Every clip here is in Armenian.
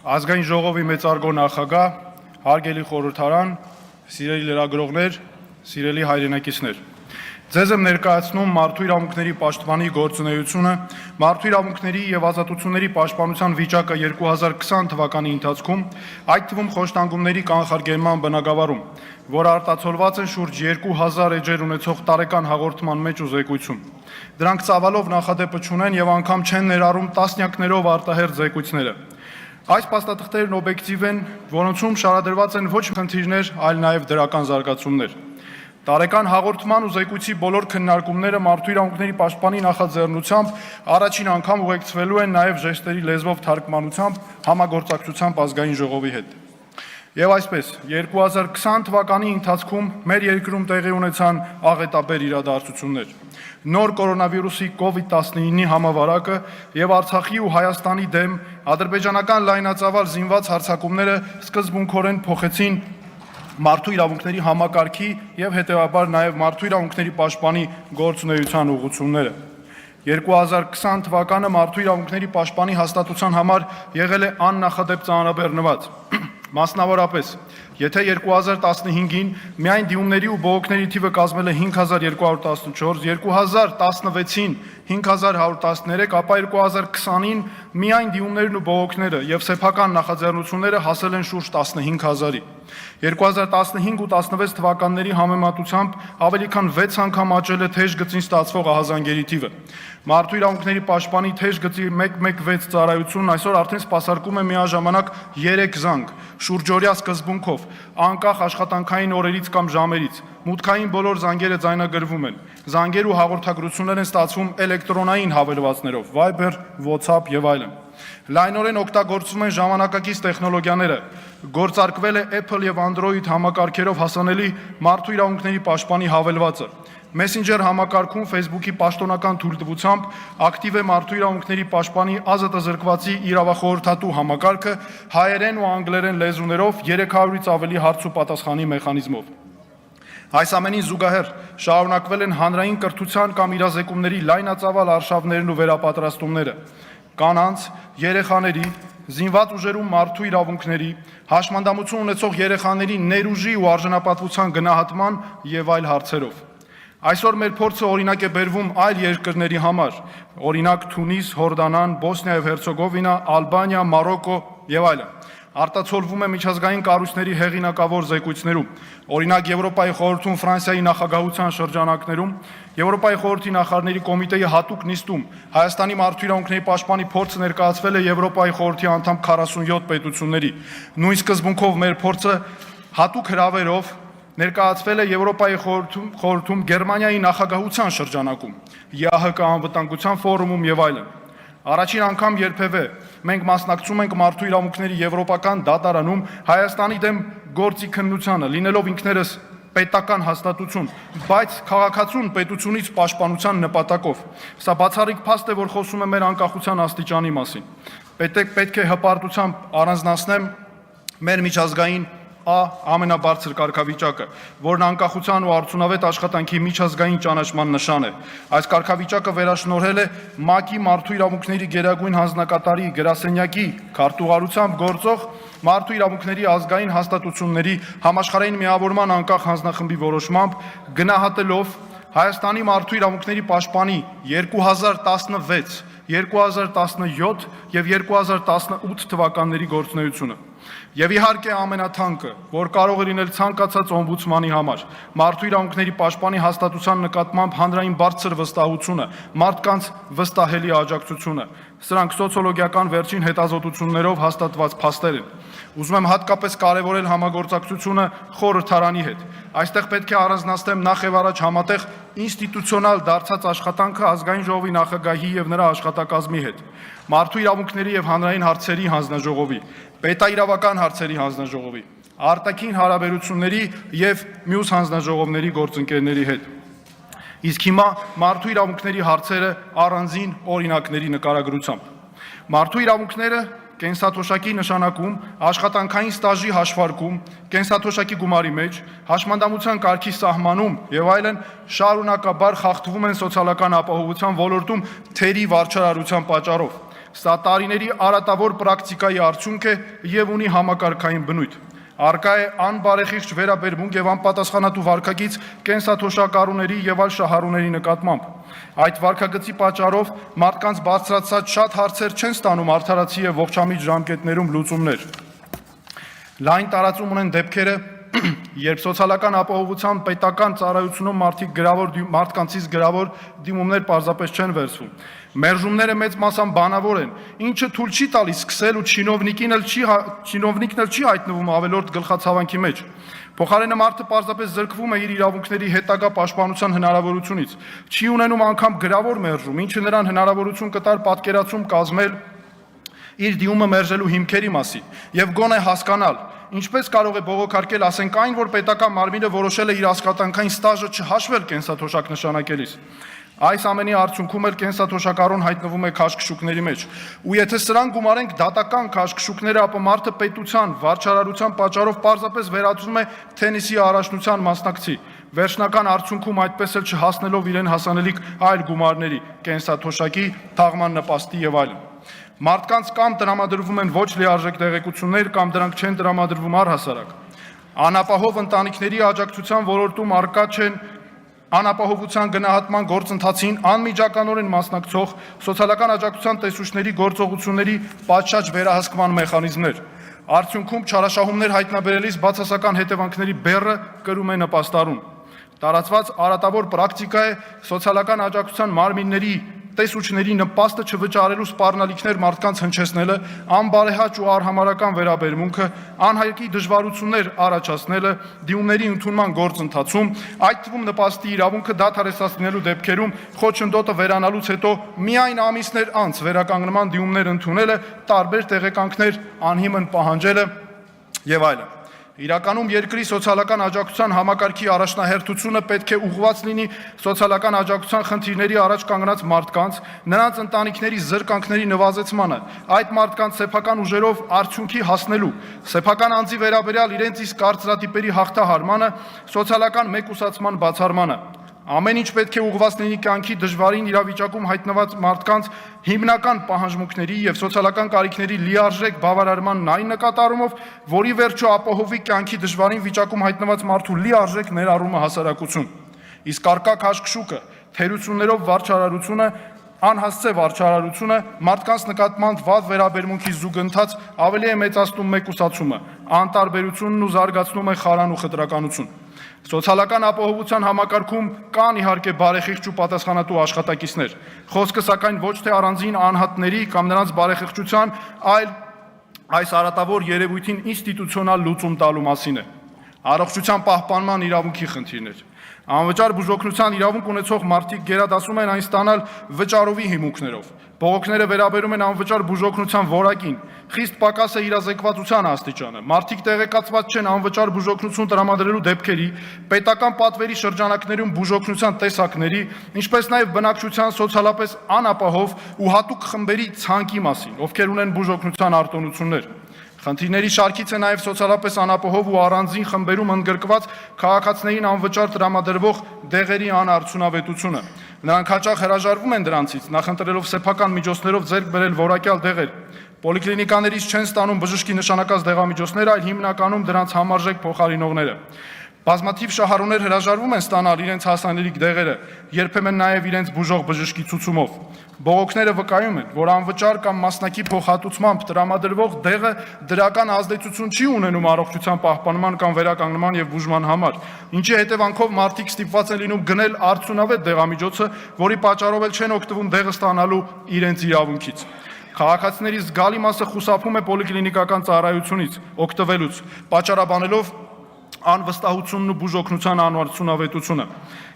Ազգային ժողովի մեծարգո նախագահ, հարգելի խորհրդարան, սիրելի լրագրողներ, սիրելի հայրենակիցներ։ Ձեզ եմ ներկայացնում մարդու իրավունքների պաշտպանի գործունեությունը, մարդու իրավունքների եւ ազատությունների պաշտպանության վիճակը 2020 թվականի ընթացքում, այդ թվում խոշտանգումների կանխարգելման բնագավառում, որ արտացոլված են շուրջ 2000 էջեր ունեցող տարեկան հաղորդման մեջ ու զեկույցում։ Դրանք ծավալով նախադեպը չունեն եւ անգամ չեն ներառում տասնյակներով արտահերթ զեկույցները։ Այս փաստաթղթերն օբյեկտիվ են, որոնցում շարադրված են ոչ խնդիրներ, այլ նաև դրական զարգացումներ։ Տարեկան հաղորդման ու զեկույցի բոլոր քննարկումները մարդու իրավունքների պաշտպանի նախաձեռնությամբ առաջին անգամ ուղեկցվելու են նաև ժեստերի լեզվով թարգմանությամբ համագործակցությամբ ազգային ժողովի հետ։ Եվ այսպես, 2020 թվականի ընթացքում մեր երկրում տեղի ունեցան աղետաբեր իրադարձություններ։ Նոր կորոնավիրուսի COVID-19-ի համավարակը եւ Արցախի ու Հայաստանի դեմ ադրբեջանական լայնածավալ զինված հարձակումները սկզբունքորեն փոխեցին մարդու իրավունքների համակարգի եւ հետեւաբար նաեւ մարդու իրավունքների պաշտպանի գործունեության ուղղությունները։ 2020 թվականը մարդու իրավունքների պաշտպանի հաստատության համար եղել է աննախադեպ ծանրաբեռնված։ Մասնավորապես, եթե 2015-ին միայն դիմումների ու բողոքների թիվը կազմել է 5214, 2016-ին 5113, ապա 2020-ին միայն դիմումներն ու բողոքները եւ սեփական նախաձեռնությունները հասել են շուրջ 15000-ի։ 2015 ու 16 թվականների համեմատությամբ ավելի քան 6 անգամ աճել է թեժ գծին ստացվող ահազանգերի թիվը։ Մարդու իրավունքների պաշտպանի թեժ գծի 116 ծառայությունն այսօր արդեն սպասարկում է միաժամանակ 3 զանգ, շուրջօրյա սկզբունքով, անկախ աշխատանքային օրերից կամ ժամերից։ Մուտքային բոլոր զանգերը ձայնագրվում են։ Զանգեր ու հաղորդագրություններ են ստացվում էլեկտրոնային հավելվածներով, Viber, WhatsApp եւ այլն։ Լայնորեն օգտագործվում են ժամանակակից տեխնոլոգիաները։ Գործարկվել է Apple եւ Android համակարգերով հասանելի մարդու իրավունքների պաշտպանի հավելվածը։ Messenger համակարգում Facebook-ի պաշտոնական թույլտվությամբ ակտիվ է մարդու իրավունքների պաշտպանի ազատազրկվածի իրավախորհրդատու համակարգը հայերեն ու անգլերեն լեզուներով 300-ից ավելի հարց ու պատասխանի մեխանիզմով։ Այս ամենին զուգահեռ շարունակվել են հանրային կրթության կամ իրազեկումների լայնածավալ արշավներն ու վերապատրաստումները։ Կանանց, երեխաների, զինված ուժերում մարդու իրավունքների, հաշմանդամություն ունեցող երեխաների ներուժի ու արժանապատվության գնահատման եւ այլ հարցերով։ Այսօր մեր փորձը օրինակ է բերվում այլ երկրների համար, օրինակ Թունիս, Հորդանան, Բոսնիա եւ Հերցեգովինա, Ալբանիա, Մարոկո եւ այլն։ Արտացոլվում է միջազգային կառույցների հեղինակավոր զեկույցներում, օրինակ Եվրոպայի խորհրդում Ֆրանսիայի նախագահության շրջանակներում, Եվրոպայի խորհրդի նախարարների կոմիտեի հատուկ նիստում Հայաստանի մարդու իրավունքների պաշտպանի փորձը ներկայացվել է Եվրոպայի խորհրդի անդամ 47 պետությունների։ Նույն սկզբունքով մեր փորձը հատուկ հրավերով ներկայացվել է Եվրոպայի խորհրդում Գերմանիայի նախագահության շրջանակում, ԵԱՀԿ անվտանգության ֆորումում եւ այլն։ Առաջին անգամ երբևէ մենք մասնակցում ենք մարդու իրավունքների եվրոպական դատարանում Հայաստանի դեմ գործի քննությանը, լինելով ինքներս պետական հաստատություն, բայց քաղաքացուն պետությունից պաշտպանության նպատակով։ Սա բացառիկ փաստ է, որ խոսում է մեր անկախության աստիճանի մասին։ Պետք է հպարտությամբ առանձնացնեմ մեր միջազգային ամենաբարձր կարգավիճակը, որն անկախության ու արդյունավետ աշխատանքի միջազգային ճանաչման նշան է։ Այս կարգավիճակը վերաշնորհել է ՄԱԿ-ի մարդու իրավունքների գերագույն հանձնակատարի գրասենյակի քարտուղարությամբ գործող մարդու իրավունքների ազգային հաստատությունների համաշխարհային միավորման անկախ հանձնախմբի որոշմամբ, գնահատելով Հայաստանի մարդու իրավունքների պաշտպանի 2016, 2017 եւ 2018 թվականների գործունեությունը։ Եվ իհարկե ամենաթանկը, որ կարող է լինել ցանկացած օմբուդսմանի համար, մարդու իրավունքների պաշտպանի հաստատության նկատմամբ հանրային բարձր վստահությունը, մարդկանց վստահելի աջակցությունը։ Սրանք սոցիոլոգիական վերջին հետազոտություններով հաստատված փաստեր են։ Ուզում եմ հատկապես կարևորել համագործակցությունը խորհրդարանի հետ։ Այստեղ պետք է առանձնացնեմ նախ եւ առաջ համատեղ ինստիտուցիոնալ դարձած աշխատանքը ազգային ժողովի նախագահի եւ նրա աշխատակազմի հետ, մարդու իրավունքների եւ հանրային հարցերի հանձնաժողովի, պետաիրավական հարցերի հանձնաժողովի, արտաքին հարաբերությունների եւ մյուս հանձնաժողովների գործընկերների հետ։ Իսկ հիմա մարդու իրավունքների հարցերը առանձին օրինակների նկարագրությամբ։ Մարդու իրավունքները կենսաթոշակի նշանակում, աշխատանքային ստաժի հաշվարկում, կենսաթոշակի գումարի մեջ, հաշմանդամության կարգի սահմանում եւ այլն շարունակաբար խախտվում են սոցիալական ապահովության ոլորտում թերի վարչարարության պատճառով։ Սա տարիների արատավոր պրակտիկայի արդյունք է եւ ունի համակարգային բնույթ։ Արկա է անբարեխիղճ վերաբերմունք եւ անպատասխանատու վարքագիծ կենսաթոշակառուների եւ այլ շահառուների նկատմամբ։ Այդ վարքագծի պատճառով մարդկանց բարձրացած շատ հարցեր չեն ստանում արդարացի եւ ողջամիտ ժամկետներում լուծումներ։ Լայն տարածում ունեն դեպքերը, երբ սոցիալական ապահովության պետական ծառայությունում մարդկանցից գրավոր դիմումներ պարզապես չեն վերցվում։ Մերժումները մեծ մասամբ բանավոր են, ինչը թույլ չի տալիս սկսել ու չինովնիկն էլ չի հայտնվում ավելորդ գլխացավանքի մեջ։ Փոխարենը մարդը պարզապես զրկվում է իր իրավունքների հետագա պաշտպանության հնարավորությունից։ Չի ունենում անգամ գրավոր մերժում, ինչը նրան հնարավորություն կտար պատկերացում կազմել իր դիմումը մերժելու հիմքերի մասին եւ գոնե հասկանալ, ինչպես կարող է բողոքարկել, ասենք այն, որ պետական մարմինը որոշել է իր աշխատանքային ստաժը չհաշվել կենսաթոշակ նշանակելիս։ Այս ամենի արդյունքում էլ կենսաթոշակառուն հայտնվում է քաշքշուկների մեջ։ Ու եթե սրան գումարենք դատական քաշքշուկները, ապա մարդը պետության, վարչարարության պատճառով պարզապես վերածվում է թենիսի առաջնության մասնակցի, վերջնական արդյունքում այդպես էլ չհասնելով իրեն հասանելիք այլ գումարների, կենսաթոշակի, թաղման նպաստի եւ այլն։ Մարդկանց կամ տրամադրվում են ոչ լիարժեք տեղեկություններ, կամ դրանք չեն տրամադրվում առհասարակ։ Անապահով ընտանիքների աջակցության ոլորտում առկա չեն անապահովության գնահատման գործընթացին անմիջականորեն մասնակցող սոցիալական աջակցության տեսուչների գործողությունների պատշաճ վերահսկման մեխանիզմներ։ Արդյունքում չարաշահումներ հայտնաբերելիս բացասական հետևանքների բեռը կրում է նպաստառուն։ Տարածված արատավոր պրակտիկա է սոցիալական աջակցության մարմինների տեսուչների նպաստը չվճարելու սպառնալիքներ մարդկանց հնչեցնելը, անբարեհաճ ու արհամարհական վերաբերմունքը, անհայկի դժվարություններ առաջացնելը, դիմումների ընդունման գործընթացում, այդ թվում նպաստի իրավունքը դադարեցնելու դեպքերում խոչընդոտը վերանալուց հետո միայն ամիսներ անց վերականգնման դիմումներ ընդունելը, տարբեր տեղեկանքներ անհիմն պահանջելը եւ այլն։ Իրականում երկրի սոցիալական աջակցության համակարգի առաջնահերթությունը պետք է ուղղված լինի սոցիալական աջակցության խնդիրների առաջ կանգնած մարդկանց, նրանց ընտանիքների զրկանքների նվազեցմանը, այդ մարդկանց սեփական ուժերով արդյունքի հասնելու, սեփական անձի վերաբերյալ իրենց իսկ կարծրատիպերի հաղթահարմանը, սոցիալական մեկուսացման բացառմանը։ Ամեն ինչ պետք է ուղղված լինի կյանքի դժվարին իրավիճակում հայտնված մարդկանց հիմնական պահանջմունքների եւ սոցիալական կարիքների լիարժեք բավարարմանն այն նկատառումով, որի վերջո ապահովի կյանքի դժվարին վիճակում հայտնված մարդու լիարժեք ներառումը հասարակություն։ Իսկ արկա քաշքշուկը, թերություններով վարչարարությունը, անհասցե վարչարարությունը մարդկանց նկատմամբ վատ վերաբերմունքի զուգընթաց ավելի է մեծացնում մեկուսացումը, անտարբերությունն ու զարգացնում է խարան ու խտրականություն։ Սոցիալական ապահովության համակարգում կան իհարկե բարեխիղճ ու պատասխանատու աշխատակիցներ։ Խոսքը սակայն ոչ թե առանձին անհատների կամ նրանց բարեխիղճության, այլ այս արատավոր երևույթին ինստիտուցիոնալ լուծում տալու մասին է։ Առողջության պահպանման իրավունքի խնդիրներ։ Անվճար բուժօգնության իրավունք ունեցող մարդիկ գերադասում են այն ստանալ վճարովի հիմունքներով։ Բողոքները վերաբերում են անվճար բուժօգնության որակին, խիստ պակաս է իրազեկվածության աստիճանը։ Մարդիկ տեղեկացված չեն անվճար բուժօգնություն տրամադրելու դեպքերի, պետական պատվերի շրջանակներում բուժօգնության տեսակների, ինչպես նաև բնակչության սոցիալապես անապահով ու հատուկ խմբերի ցանկի մասին, ովքեր ունեն բուժօգնության արտոնություններ։ Խնդիրների շարքից է նաև սոցիալապես անապահով ու առանձին խմբերում ընդգրկված քաղաքացիներին անվճար տրամադրվող դեղերի անարդյունավետությունը։ Նրանք հաճախ հրաժարվում են դրանցից, նախընտրելով սեփական միջոցներով ձեռք բերել որակյալ դեղեր։ Պոլիկլինիկաներից չեն ստանում բժշկի նշանակած դեղամիջոցներ, այլ հիմնականում դրանց համարժեք փոխարինողները։ Բազմաթիվ շահառուներ հրաժարվում են ստանալ իրենց հասանելիք դեղերը, երբեմն նաև իրենց բուժող բժշկի ցուցումով։ Բողոքները վկայում են, որ անվճար կամ մասնակի փոխհատուցմամբ տրամադրվող դեղը դրական ազդեցություն չի ունենում առողջության պահպանման կամ վերականգնման եւ բուժման համար, ինչի հետևանքով մարդիկ ստիպված են լինում գնել արդյունավետ դեղամիջոցը, որի պատճառով էլ չեն օգտվում դեղը ստանալու իրենց իրավունքից։ Քաղաքացիների զգալի մասը խուսափում է պոլիկլինիկական ծառայությունից օգտվելուց, պատճառաբանելով անվստահությունն ու բուժօգնության անարդյունավետությունը։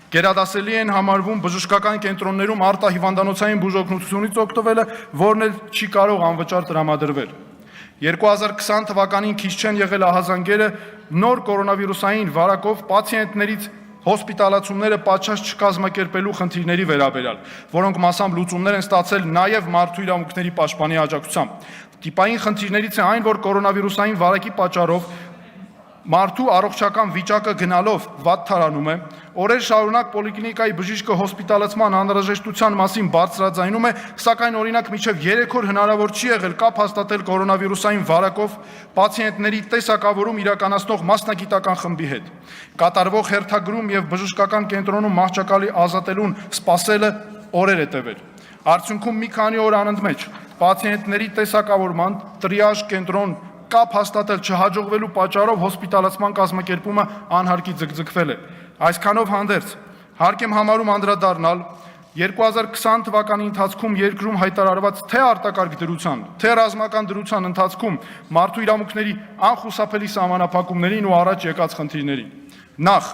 Գերադասելի են համարվում բժշկական կենտրոններում արտահիվանդանոցային բուժօգնությունից օգտվելը, որն էլ չի կարող անվճար տրամադրվել։ 2020 թվականին քիչ չեն եղել ահազանգերը նոր կորոնավիրուսային վարակով պացիենտներից հոսպիտալացումները պատշաճ չկազմակերպելու խնդիրների վերաբերյալ, որոնք մասամբ լուծումներ են ստացել նաև մարդու իրավունքների պաշտպանի աջակցությամբ։ Տիպային խնդիրներից է այն, որ կորոնավիրուսային վարակի պատճառով Մարդու առողջական վիճակը գնալով վատ թարանում է, օրեր շարունակ պոլիկլինիկայի բժիշկը հոսպիտալացման անհրաժեշտության մասին բարձրաձայնում է, սակայն օրինակ մինչև 3 օր հնարավոր չի եղել կապ հաստատել կորոնավիրուսային վարակով պացիենտների տեսակավորում իրականացնող մասնագիտական խմբի հետ։ Կատարվող հերթագրում եւ բժշկական կենտրոնում մահճակալի ազատելուն սպասելը օրեր է տևել։ Արդյունքում մի քանի օր անընդմեջ պացիենտների տեսակավորման տրիաժ կենտրոն կապ հաստատել չհաջողվելու պատճառով հոսպիտալացման կազմակերպումը անհարկի ձգձգվել է։ Այսքանով հանդերձ հարկ եմ համարում անդրադառնալ 2020 թվականի ընթացքում երկրում հայտարարված թե արտակարգ դրության, թե ռազմական դրության ընթացքում մարդու իրավունքների անխուսափելի սահմանափակումներին ու առաջ եկած խնդիրներին։ Նախ,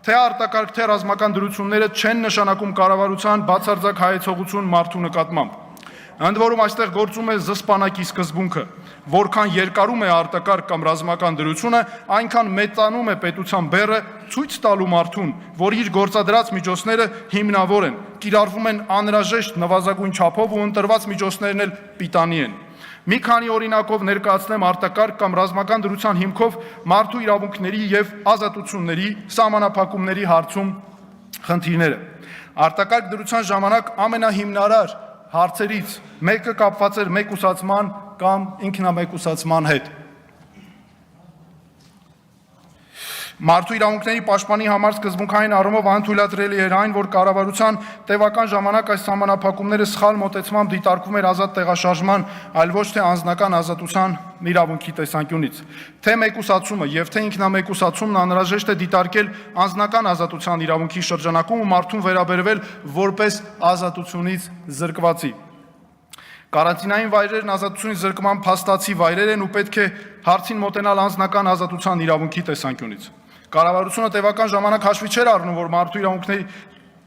թե արտակարգ թե ռազմական դրությունները չեն նշանակում կառավարության բացարձակ հայեցողություն մարդու նկատմամբ։ Ընդ որում այստեղ գործում է զսպանակի սկզբունքը, որքան երկարում է արտակարգ կամ ռազմական դրությունը, այնքան մեծանում է պետության բեռը ցույց տալու մարդուն, որ իր գործադրած միջոցները հիմնավոր են, կիրառվում են անհրաժեշտ նվազագույն չափով ու ընտրված միջոցներն էլ պիտանի են։ Մի քանի օրինակով ներկայացնեմ արտակարգ կամ ռազմական դրության հիմքով մարդու իրավունքների եւ ազատությունների սահմանափակումների հարցում խնդիրները։ Արտակարգ դրության ժամանակ ամենահիմնարար հարցերից մեկը կապված էր մեկուսացման կամ ինքնամեկուսացման հետ։ Մարդու իրավունքների պաշտպանի համար սկզբունքային առումով անթույլատրելի էր այն, որ կառավարության տևական ժամանակ այս սահմանափակումները սխալ մոտեցմամբ դիտարկվում էր ազատ տեղաշարժման, այլ ոչ թե անձնական ազատության իրավունքի տեսանկյունից։ Թե մեկուսացումը եւ թե ինքնամեկուսացումն անհրաժեշտ է դիտարկել անձնական ազատության իրավունքի շրջանակում ու մարդուն վերաբերվել որպես ազատությունից զրկվածի։ Կարանտինային վայրերն ազատությունից զրկման փաստացի վայրեր են ու պետք է հարցին մոտենալ անձնական ազատության իրավունքի տեսանկյունից։ Կառավարությունը տևական ժամանակ հաշվի չէր առնում, որ մարդու իրավունքների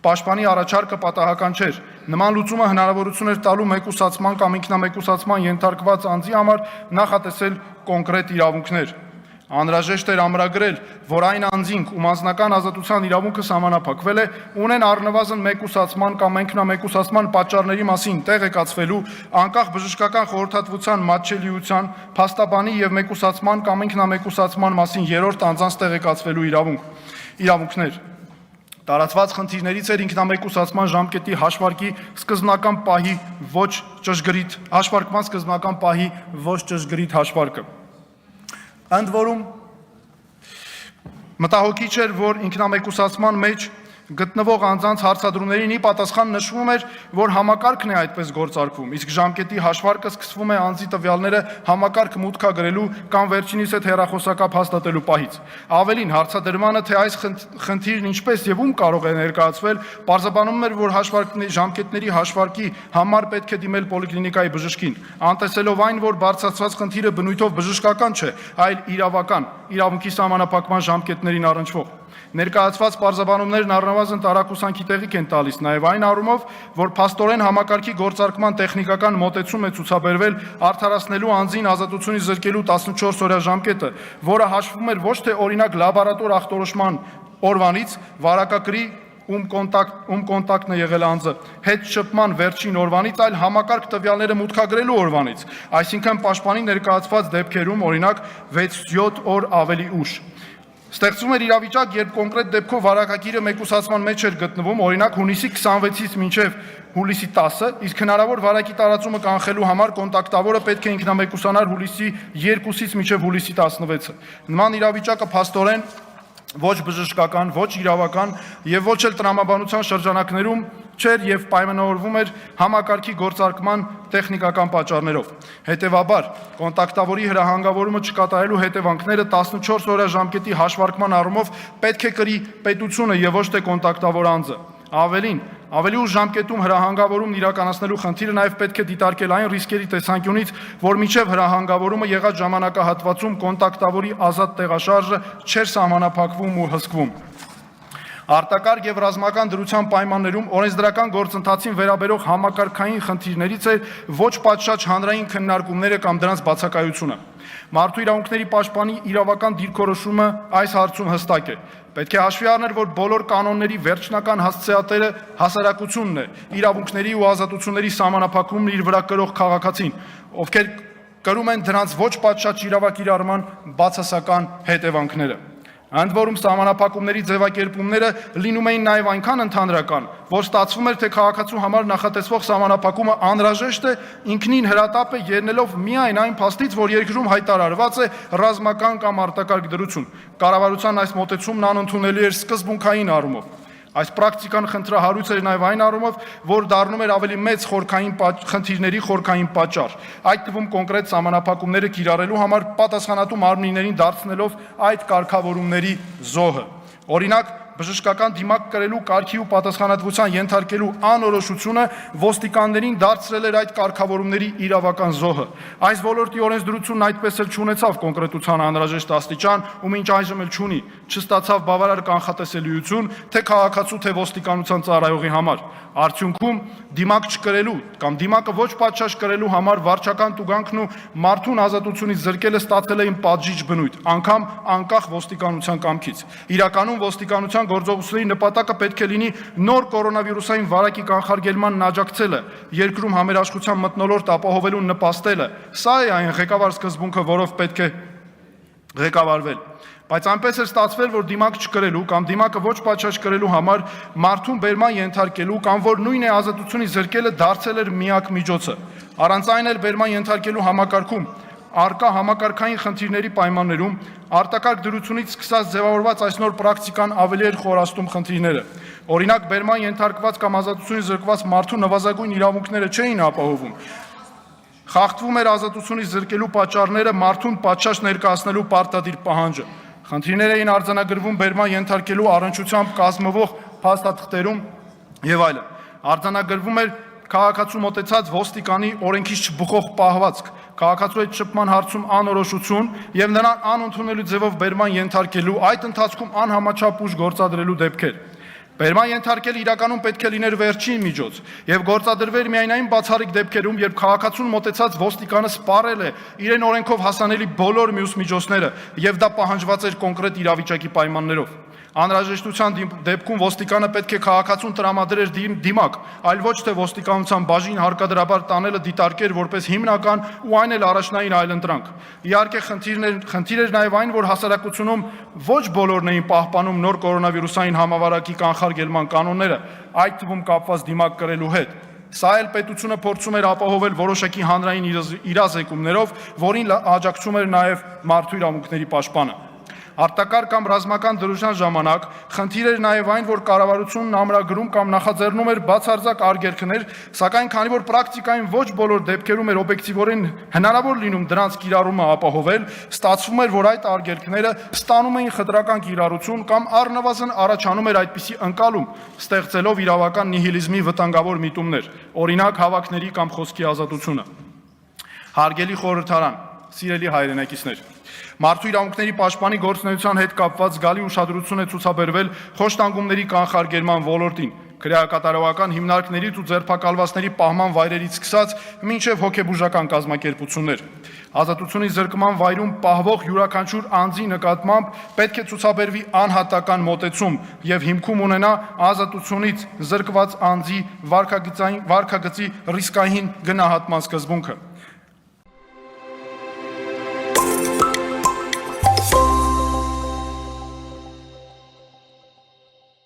պաշտպանի առաջարկը պատահական չէր։ Նման լուծումը հնարավորություն էր տալու մեկուսացման կամ ինքնամեկուսացման ենթարկված անձի համար նախատեսել կոնկրետ իրավունքներ։ Անհրաժեշտ էր ամրագրել, որ այն անձինք, ում անձնական ազատության իրավունքը սահմանափակվել է, ունեն առնվազն մեկուսացման կամ ինքնամեկուսացման պատճառների մասին տեղեկացվելու, անկախ բժշկական խորհրդատվության մատչելիության, փաստաբանի եւ մեկուսացման կամ ինքնամեկուսացման մասին երրորդ անձանց տեղեկացվելու իրավունքներ։ Տարածված խնդիրներից էր ինքնամեկուսացման ժամկետի հաշվարկման սկզբնական պահի ոչ ճշգրիտ հաշվարկը։ Ընդ որում մտահոգիչ էր, որ ինքնամեկուսացման մեջ գտնվող անձանց հարցադրումներին ի պատասխան նշվում էր, որ համակարգն է այդպես գործարկվում, իսկ ժամկետի հաշվարկը սկսվում է անձի տվյալները համակարգ մուտքագրելու կամ վերջինիս հետ հեռախոսակապ հաստատելու պահից։ Ավելին, հարցադրմանը, թե այս խնդիրն ինչպես եւ ում կարող է ներկայացվել, պարզաբանում էր, որ ժամկետների հաշվարկի համար պետք է դիմել պոլիկլինիկայի բժշկին, անտեսելով այն, որ բարձրացված խնդիրը բնույթով բժշկական չէ, այլ իրավական, իրավունքի սահմանափակման ժամկետներին առնչվող։ Ներկայացված պարզաբանումներն առնվազն տարակուսանքի տեղիք են տալիս նաև այն առումով, որ փաստորեն համակարգի գործարկման տեխնիկական մոտեցում է ցուցաբերվել արդարացնելու անձին ազատությունից զրկելու 14-օրյա ժամկետը, որը հաշվում էր ոչ թե օրինակ լաբորատոր ախտորոշման օրվանից, վարակագրի ում կոնտակտն է եղել անձը, հետ շփման վերջին օրվանից, այլ համակարգ տվյալները մուտքագրելու օրվանից, այսինքն պաշտպանի ներկայացված դեպքերում օրինակ 6-7 օր ավելի ուշ։ Ստեղծվում էր իրավիճակ, երբ կոնկրետ դեպքով վարակագիրը մեկուսացման մեջ էր գտնվում, օրինակ հունիսի 26-ից մինչև հուլիսի 10-ը, իսկ հնարավոր վարակի տարածումը կանխելու համար կոնտակտավորը պետք է ինքնամեկուսանար հուլիսի 2-ից մինչև հուլիսի 16-ը։ Նման իրավիճակը փաստորեն ոչ բժշկական, ոչ իրավական եւ ոչ էլ տրամաբանության շրջանակներում չէր եւ պայմանավորվում էր համակարգի գործարկման տեխնիկական պատճառներով։ Հետևաբար, կոնտակտավորի հրահանգավորումը չկատարելու հետևանքները 14 օրյա ժամկետի հաշվարկման առումով պետք է կրի պետությունը եւ ոչ թե կոնտակտավոր անձը։ Ավելին, ավելի ուշ ժամկետում հրահանգավորումն իրականացնելու խնդիրը նաև պետք է դիտարկել այն ռիսկերի տեսանկյունից, որ մինչև հրահանգավորումը եղած ժամանակահատվածում կոնտակտավորի ազատ տեղաշարժը չէր սահմանափակվում ու հսկվում։ Արտակարգ եւ ռազմական դրության պայմաններում օրենսդրական գործընթացին վերաբերող համակարգային խնդիրներից է ոչ պատշաճ հանրային քննարկումները կամ դրանց բացակայությունը։ Մարդու իրավունքների պաշտպանի իրավական դիրքորոշումը այս հարցում հստակ է։ Պետք է հաշվի առնել, որ բոլոր կանոնների վերջնական հասցեատերը հասարակությունն է, իրավունքների ու ազատությունների սահմանափակումն իր վրա կրող քաղաքացին, ովքեր կրում են դրանց ոչ պատշաճ իրավակիրառման բացասական հետևանքները։ Ընդ որում սահմանափակումների ձևակերպումները լինում էին նաև այնքան ընդհանրական, որ ստացվում էր, թե քաղաքացու համար նախատեսվող սահմանափակումը անհրաժեշտ է ինքնին հրատապ է ելնելով միայն այն փաստից, որ երկրում հայտարարված է ռազմական կամ արտակարգ դրություն։ Կառավարության այս մոտեցումն անընդունելի էր սկզբունքային առումով։ Այս պրակտիկան խնդրահարույց էր նաև այն առումով, որ դառնում էր ավելի մեծ խնդիրների խորքային պատճառ, այդ թվում կոնկրետ սահմանափակումները կիրառելու համար պատասխանատու մարմիններին դարձնելով այդ կարգավորումների զոհը։ Օրինակ, բժշկական դիմակ կրելու կարգի ու պատասխանատվության ենթարկելու անորոշությունը ոստիկաններին դարձրել էր այդ կարգավորումների իրավական զոհը։ Այս ոլորտի օրենսդրությունն այդպես էլ չունեցավ կոնկրետության անհրաժեշտ աստիճան ու մինչ այժմ էլ չունի, չստացավ բավարար կանխատեսելիություն թե քաղաքացու, թե ոստիկանության ծառայողի համար։ Արդյունքում դիմակ չկրելու կամ դիմակը ոչ պատշաճ կրելու համար վարչական տուգանքն ու մարդուն ազատությունից զրկելը ստացել էին պատժիչ բնույթ, անգամ անկախ ոստիկանության կամքից։ Իրականում ոստիկանության գործողությունների նպատակը պետք է լինի նոր կորոնավիրուսային վարակի կանխարգելմանն աջակցելը, երկրում համերաշխության մթնոլորտ ապահովելուն նպաստելը։ Սա է այն ղեկավար սկզբունքը, որով պետք է ղեկավարվել։ Բայց այնպես էր ստացվել, որ դիմակ չկրելու կամ դիմակը ոչ պատշաճ կրելու համար մարդուն բերման ենթարկելու կամ որ նույն է ազատությունից զրկելը դարձել էր միակ միջոցը։ Առանց այն էլ բերման ենթարկելու համակարգում արկա համակարգային խնդիրների պայմաններում արտակարգ դրությունից սկսած ձևավորված այս նոր պրակտիկան ավելի էր խորացնում խնդիրները։ Օրինակ, բերման ենթարկված կամ ազատությունից զրկված մարդու նվազագույն իրավունքները չէին ապահովում։ Խախտվում էր ազատությունից զրկելու պատճառները մարդուն պատշաճ ներկայացնելու պարտադիր պահանջը։ Խնդիրներ էին արձանագրվում բերման ենթարկելու առնչությամբ կազմվող փաստաթղթերում եւ այլն։ Արձանագրվում էր քաղաքացու մոտեցած ոստիկանի օրենքից չբխող պահվածք, քաղաքացու հետ շփման հարցում անորոշություն եւ նրան անընդունելի ձևով բերման ենթարկելու, այդ ընթացքում անհամաչափ ուժ գործադրելու դեպքեր։ Բերման ենթարկել իրականում պետք է լիներ վերջին միջոց եւ գործադրվեր միայն այն բացառիկ դեպքերում, երբ քաղաքացուն մոտեցած ոստիկանը սպառել է իրեն օրենքով հասանելի բոլոր մյուս միջոցները եւ դա պահանջված էր կոնկրետ իրավիճակի պայմաններով։ Անհրաժեշտության դեպքում ոստիկանը պետք է քաղաքացուն տրամադրեր դիմակ, այլ ոչ թե ոստիկանության բաժին հարկադրաբար տանելը դիտարկեր որպես հիմնական ու այն էլ առաջնային այլընտրանք։ Իհարկե խնդիր էր նաև այն, որ հասարակությունում ոչ բոլորն էին պահպանում նոր կորոնավիրուսային համավարակի կանխարգելման կանոնները, այդ թվում կապված դիմակ կրելու հետ։ Սա էլ պետությունը փորձում էր ապահովել որոշակի հանրային իրազեկումներով, որին աջակցում էր նաև մարդու իրավունքների պաշտպանը։ Արտակարգ կամ ռազմական դրության ժամանակ խնդիր էր նաև այն, որ կառավարությունն ամրագրում կամ նախաձեռնում էր բացարձակ արգելքներ, սակայն քանի որ պրակտիկային ոչ բոլոր դեպքերում էր օբյեկտիվորեն հնարավոր լինում դրանց կիրառումը ապահովել, ստացվում էր, որ այդ արգելքները ստանում էին խտրական կիրառություն կամ առնվազն առաջանում էր այդպիսի ընկալում, ստեղծելով իրավական նիհիլիզմի վտանգավոր միտումներ, օրինակ հավաքների կամ խոսքի ազատությունը։ Հարգելի խորհրդարան, սիրելի հայրենակիցներ, Մարդու իրավունքների պաշտպանի գործունեության հետ կապված զգալի ուշադրություն է ցուցաբերվել խոշտանգումների կանխարգելման ոլորտին, քրեակատարողական հիմնարկներից ու ձերբակալվածների պահման վայրերից սկսած մինչև հոգեբուժական կազմակերպություններ։ Ազատությունից զրկման վայրում պահվող յուրաքանչյուր անձի նկատմամբ պետք է ցուցաբերվի անհատական մոտեցում եւ հիմքում ունենա ազատությունից զրկված անձի վարքագծի ռիսկային գնահատման սկզբունքը։